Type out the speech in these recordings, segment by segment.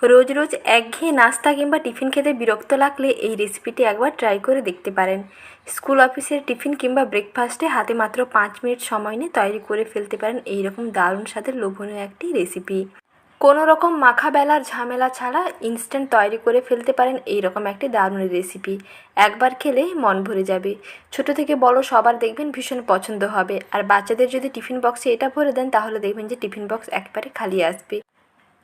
রোজ রোজ একঘেয়ে নাস্তা কিংবা টিফিন খেতে বিরক্ত লাগলে এই রেসিপিটি একবার ট্রাই করে দেখতে পারেন। স্কুল অফিসের টিফিন কিংবা ব্রেকফাস্টে হাতে মাত্র 5 মিনিট সময় নিয়ে তৈরি করে ফেলতে পারেন এইরকম দারুণ স্বাদের লোভনীয় একটি রেসিপি। কোনো রকম মাখা বেলার ঝামেলা ছাড়া ইনস্ট্যান্ট তৈরি করে ফেলতে পারেন এইরকম একটি দারুণ রেসিপি। একবার খেলে মন ভরে যাবে। ছোট থেকে বড় সবার দেখবেন ভীষণ পছন্দ হবে। আর বাচ্চাদের যদি টিফিন বক্সে এটা ভরে দেন তাহলে দেখবেন যে টিফিন বক্স একেবারে খালি আসবে।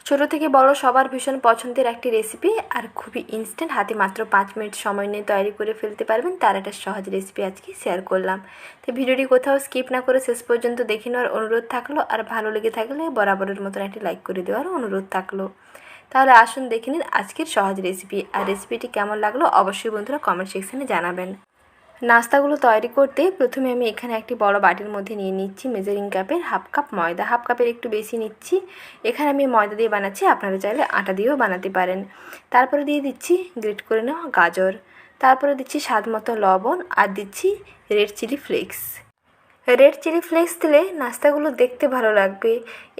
ছোট থেকে বড় সবার ভীষণ পছন্দের একটি রেসিপি, আর খুবই ইনস্ট্যান্ট, হাতে মাত্র 5 মিনিট সময় নিয়ে তৈরি করে ফেলতে পারবেন তার একটা সহজ রেসিপি আজকে শেয়ার করলাম। তো ভিডিওটি কোথাও স্কিপ না করে শেষ পর্যন্ত দেখে নেওয়ার অনুরোধ থাকলো, আর ভালো লেগে থাকলে বরাবরের মতন একটি লাইক করে দেওয়ার অনুরোধ থাকলো। তাহলে আসুন দেখে নিন আজকের সহজ রেসিপি। আর রেসিপিটি কেমন লাগলো অবশ্যই বন্ধুরা কমেন্ট সেকশনে জানাবেন। নাস্তাগুলো তৈরি করতে প্রথমে আমি এখানে একটি বড় বাটির মধ্যে নিয়ে নিচ্ছি মেজারিং কাপের হাফ কাপ ময়দা। হাফ কাপের একটু বেশি নিচ্ছি। এখানে আমি ময়দা দিয়ে বানাচ্ছি, আপনারা চাইলে আটা দিয়েও বানাতে পারেন। তারপরে দিয়ে দিচ্ছি গ্রেট করে নেওয়া গাজর, তারপরে দিচ্ছি স্বাদ মতো লবণ, আর দিচ্ছি red chilli flakes. Red chilli flakes দিলে নাস্তাগুলো দেখতে ভালো লাগবে।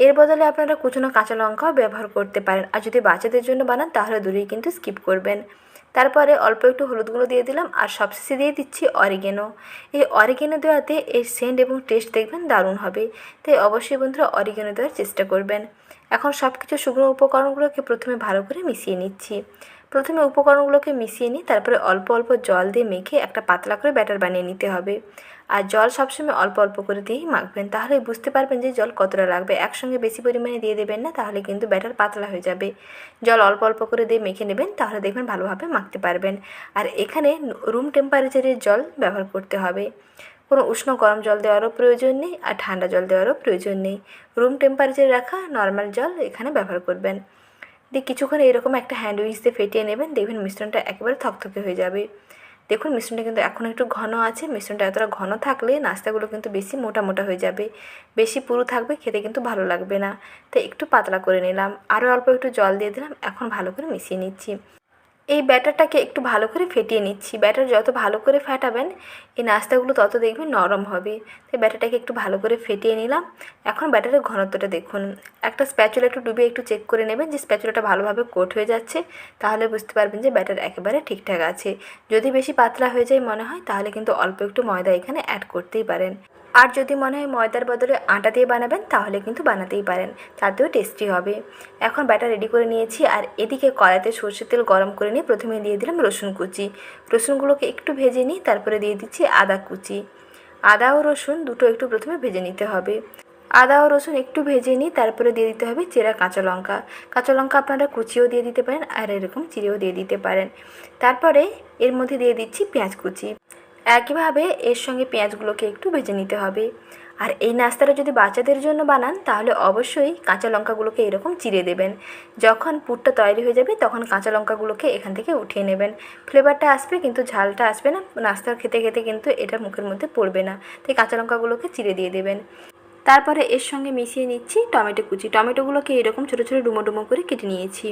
এর বদলে আপনারা কুচনো কাঁচা লঙ্কাও ব্যবহার করতে পারেন। আর যদি বাচ্চাদের জন্য বানান তাহলে দূরেই কিন্তু স্কিপ করবেন। তারপরে অল্প একটু হলুদ গুঁড়ো দিয়ে দিলাম, আর সবশেষে দিয়ে দিচ্ছি অরিগেনো। এই অরিগেনো দেওয়াতে এর সেন্ট এবং টেস্ট দেখবেন দারুণ হবে। তাই অবশ্যই বন্ধুরা অরিগেনো দেওয়ার চেষ্টা করবেন। এখন সব কিছু শুকনো উপকরণগুলোকে প্রথমে ভালো করে মিশিয়ে নিচ্ছি। প্রথমে উপকরণগুলোকে মিশিয়ে নিই, তারপরে অল্প অল্প জল দিয়ে মেখে একটা পাতলা করে ব্যাটার বানিয়ে নিতে হবে। আর জল সবসময় অল্প অল্প করে দিয়েই মাখবেন, তাহলে বুঝতে পারবেন যে জল কতটা লাগবে। একসঙ্গে বেশি পরিমাণে দিয়ে দেবেন না, তাহলে কিন্তু ব্যাটার পাতলা হয়ে যাবে। জল অল্প অল্প করে দিয়ে মেখে নেবেন, তাহলে দেখবেন ভালোভাবে মাখতে পারবেন। আর এখানে রুম টেম্পারেচারের জল ব্যবহার করতে হবে। কোনো উষ্ণ গরম জল দেওয়ারও প্রয়োজন নেই, আর ঠান্ডা জল দেওয়ারও প্রয়োজন নেই। রুম টেম্পারেচারে রাখা নর্মাল জল এখানে ব্যবহার করবেন। দিয়ে কিছুক্ষণ এরকম একটা হ্যান্ড উইচ দিয়ে ফেটিয়ে নেবেন, দেখবেন মিশ্রণটা একেবারে থকথকে হয়ে যাবে। দেখুন মিশ্রণটা কিন্তু এখন একটু ঘন আছে। মিশ্রণটা এতটা ঘন থাকলে নাস্তাগুলো কিন্তু বেশি মোটা মোটা হয়ে যাবে, বেশি পুরু থাকবে, খেতে কিন্তু ভালো লাগবে না। তাই একটু পাতলা করে নিলাম, আরও অল্প একটু জল দিয়ে দিলাম। এখন ভালো করে মিশিয়ে নিচ্ছি। এই ব্যাটারটাকে একটু ভালো করে ফেটিয়ে নিচ্ছি। ব্যাটার যত ভালো করে ফাটাবেন এই নাস্তাগুলো তত দেখবেন নরম হবে। তাই ব্যাটারটাকে একটু ভালো করে ফেটিয়ে নিলাম। এখন ব্যাটারের ঘনত্বটা দেখুন। একটা স্প্যাচুলা একটু ডুবিয়ে একটু চেক করে নেবেন যে স্প্যাচুলাটা ভালোভাবে কোট হয়ে যাচ্ছে, তাহলে বুঝতে পারবেন যে ব্যাটার একেবারে ঠিকঠাক আছে। যদি বেশি পাতলা হয়ে যায় মনে হয়, তাহলে কিন্তু অল্প একটু ময়দা এখানে অ্যাড করতেই পারেন। আর যদি মনে হয় ময়দার বদলে আটা দিয়ে বানাবেন তাহলে কিন্তু বানাতেই পারেন, তাতেও টেস্টি হবে। এখন ব্যাটার রেডি করে নিয়েছি। আর এদিকে কড়াইতে সরষের তেল গরম করে নিয়ে প্রথমে দিয়ে দিলাম রসুন কুচি। রসুনগুলোকে একটু ভেজে নিই, তারপরে দিয়ে দিচ্ছি আদা কুচি। আদা ও রসুন দুটো একটু প্রথমে ভেজে নিতে হবে। আদা ও রসুন একটু ভেজে নিই, তারপরে দিয়ে দিতে হবে চেরা কাঁচা লঙ্কা। কাঁচা লঙ্কা আপনারা কুচিও দিয়ে দিতে পারেন, আর এরকম চিরেও দিয়ে দিতে পারেন। তারপরে এর মধ্যে দিয়ে দিচ্ছি পেঁয়াজ কুচি। একইভাবে এর সঙ্গে পেঁয়াজগুলোকে একটু ভেজে নিতে হবে। আর এই নাস্তাটা যদি বাচ্চাদের জন্য বানান তাহলে অবশ্যই কাঁচা লঙ্কাগুলোকে এরকম চিড়ে দেবেন। যখন পুরটা তৈরি হয়ে যাবে তখন কাঁচা লঙ্কাগুলোকে এখান থেকে উঠিয়ে নেবেন। ফ্লেভারটা আসবে কিন্তু ঝালটা আসবে না। নাস্তা খেতে খেতে কিন্তু এটা মুখের মধ্যে পড়বে না। তাই কাঁচা লঙ্কাগুলোকে চিড়ে দিয়ে দেবেন। তারপরে এর সঙ্গে মিশিয়ে নিচ্ছি টমেটো কুচি। টমেটোগুলোকে এরকম ছোটো ছোটো ডুমো ডুমো করে কেটে নিয়েছি।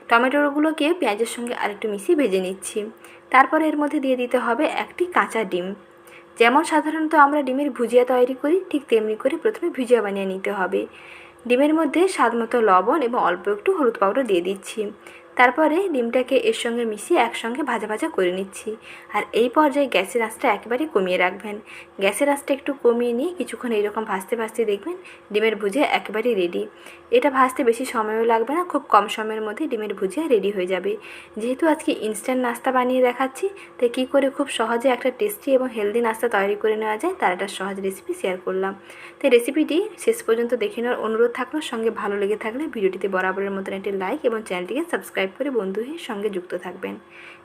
টমেটোগুলোকে পেঁয়াজের সঙ্গে আরেকটু মিশিয়ে ভেজে নিচ্ছি। তারপরে এর মধ্যে দিয়ে দিতে হবে একটি কাঁচা ডিম। যেমন সাধারণত আমরা ডিমের ভুজিয়া তৈরি করি ঠিক তেমনি করে প্রথমে ভুজিয়া বানিয়ে নিতে হবে। ডিমের মধ্যে স্বাদ মতো লবণ এবং অল্প একটু হলুদ পাউডার দিয়ে দিচ্ছি। তারপরে ডিমটাকে এর সঙ্গে মিশিয়ে একসঙ্গে ভাজা ভাজা করে নিচ্ছি। আর এই পর্যায়ে গ্যাসের আঁচটা একেবারে কমিয়ে রাখবেন। গ্যাসের আঁচটা একটু কমিয়ে নিয়ে কিছুক্ষণ এইরকম ভাজতে ভাজতে দেখবেন ডিমের ভুজিয়া একেবারে রেডি। এটা ভাজতে বেশি সময়ও লাগবে না, খুব কম সময়ের মধ্যে ডিমের ভুজিয়া রেডি হয়ে যাবে। যেহেতু আজকে ইনস্ট্যান্ট নাস্তা বানিয়ে দেখাচ্ছি, তাই কী করে খুব সহজে একটা টেস্টি এবং হেলদি নাস্তা তৈরি করে নেওয়া যায় তার একটা সহজ রেসিপি শেয়ার করলাম। তাই রেসিপিটি শেষ পর্যন্ত দেখে নেওয়ার অনুরোধ থাকলো। সঙ্গে ভালো লেগে থাকলে ভিডিওটিতে বরাবরের মতন একটি লাইক এবং চ্যানেলটিকে সাবস্ক্রাইব করে বন্ধুদের সঙ্গে যুক্ত থাকবেন।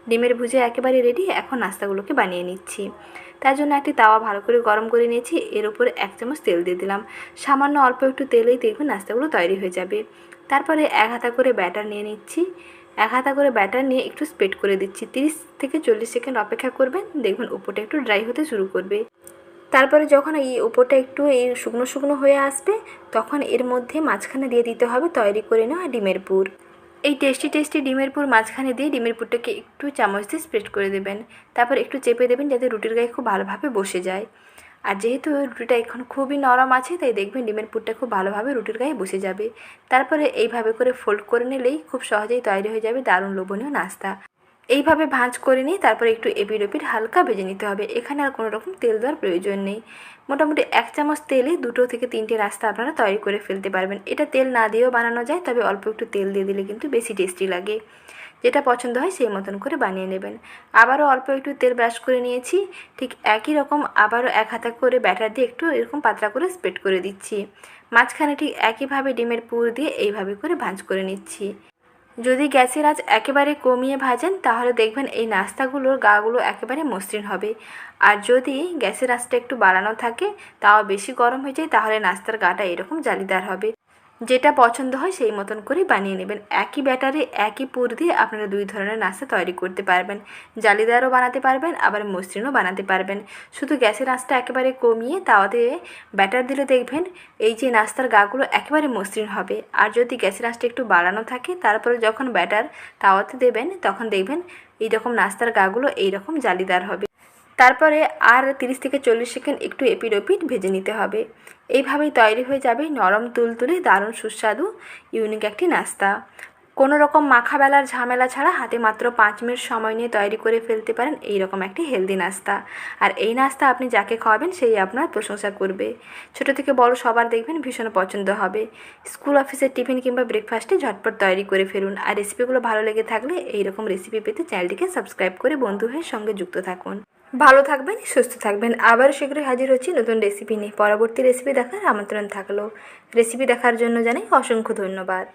ডিমের ভুজিয়া একেবারে রেডি। এখন নাস্তাগুলোকে বানিয়ে নিচ্ছি। তার জন্য একটি তাওয়া ভালো করে গরম করে নিয়েছি। এর উপরে 1 চামচ তেল দিয়ে দিলাম। সামান্য অল্প একটু তেলেই দেখবেন নাস্তাগুলো তৈরি হয়ে যাবে। তারপরে 1 হাতা করে ব্যাটার নিয়ে নিচ্ছি। 1 হাতা করে ব্যাটার নিয়ে একটু স্প্রেড করে দিচ্ছি। 30 থেকে 40 সেকেন্ড অপেক্ষা করবেন, দেখবেন উপরটা একটু ড্রাই হতে শুরু করবে। তারপরে যখন এই উপরটা একটু এই শুকনো শুকনো হয়ে আসবে তখন এর মধ্যে মাঝখানে দিয়ে দিতে হবে তৈরি করে নেওয়া ডিমের পুর। এই টেস্টি টেস্টি ডিমের পুর মাঝখানে দিয়ে ডিমের পুরটাকে একটু চামচ দিয়ে স্প্রেড করে দেবেন। তারপর একটু চেপে দেবেন যাতে রুটির গায়ে খুব ভালোভাবে বসে যায়। আর যেহেতু রুটিটা এখন খুবই নরম আছে, তাই দেখবেন ডিমের পুরটা খুব ভালোভাবে রুটির গায়ে বসে যাবে। তারপরে এইভাবে করে ফোল্ড করে নিলেই খুব সহজেই তৈরি হয়ে যাবে দারুণ লোভনীয় নাস্তা। এইভাবে ভাঁজ করে নিয়ে তারপরে একটু এপিট ওপিট হালকা ভেজে নিতে হবে। এখানে আর কোনো রকম তেল দেওয়ার প্রয়োজন নেই। মোটামুটি 1 চামচ তেলে 2 থেকে 3টে নাস্তা আপনারা তৈরি করে ফেলতে পারবেন। এটা তেল না দিয়েও বানানো যায়, তবে অল্প একটু তেল দিয়ে দিলে কিন্তু বেশি টেস্টি লাগে। যেটা পছন্দ হয় সেই মতন করে বানিয়ে নেবেন। আবারও অল্প একটু তেল ব্রাশ করে নিয়েছি। ঠিক একই রকম আবারও 1 হাতা করে ব্যাটার দিয়ে একটু এরকম পাতলা করে স্প্রেড করে দিচ্ছি। মাঝখানে ঠিক একইভাবে ডিমের পুর দিয়ে এইভাবে করে ভাঁজ করে নিচ্ছি। যদি গ্যাসের আঁচ একেবারে কমিয়ে ভাজেন তাহলে দেখবেন এই নাস্তাগুলোর গাগুলো একেবারে মসৃণ হবে। আর যদি গ্যাসের আঁচটা একটু বাড়ানো থাকে, তাও বেশি গরম হয়ে যায়, তাহলে নাস্তার গাটা এরকম জালিদার হবে। যেটা পছন্দ হয় সেই মতন করে বানিয়ে নেবেন। একই ব্যাটারে একই পুর দিয়ে আপনারা 2 ধরনের নাস্তা তৈরি করতে পারবেন। জালিদারও বানাতে পারবেন, আবার মসৃণও বানাতে পারবেন। শুধু গ্যাসের আঁচটা একেবারে কমিয়ে তাওয়াতে ব্যাটার দিলে দেখবেন এই যে নাস্তার গাগুলো একেবারে মসৃণ হবে। আর যদি গ্যাসের আঁচটা একটু বাড়ানো থাকে, তারপরে যখন ব্যাটার তাওয়াতে দেবেন তখন দেখবেন এইরকম নাস্তার গাগুলো এইরকম জালিদার হবে। তারপরে আর 30 থেকে 40 সেকেন্ড একটু এপিট ওপিট ভেজে নিতে হবে। এইভাবেই তৈরি হয়ে যাবে নরম তুলতুলে দারুণ সুস্বাদু ইউনিক একটি নাস্তা। কোনো রকম মাখা বেলার ঝামেলা ছাড়া হাতে মাত্র 5 মিনিট সময় নিয়ে তৈরি করে ফেলতে পারেন এইরকম একটি হেলদি নাস্তা। আর এই নাস্তা আপনি যাকে খাওয়াবেন সেই আপনার প্রশংসা করবে। ছোট থেকে বড় সবার দেখবেন ভীষণ পছন্দ হবে। স্কুল অফিসের টিফিন কিংবা ব্রেকফাস্টে ঝটপট তৈরি করে ফেলুন। আর রেসিপিগুলো ভালো লেগে থাকলে এইরকম রেসিপি পেতে চ্যানেলটিকে সাবস্ক্রাইব করে বন্ধু হয়ে সঙ্গে যুক্ত থাকুন। ভালো থাকবেন, সুস্থ থাকবেন। আবার শীঘ্রই হাজির হচ্ছি নতুন রেসিপি নিয়ে। পরবর্তী রেসিপি দেখার আমন্ত্রণ থাকলো। রেসিপি দেখার জন্য জানাই অসংখ্য ধন্যবাদ।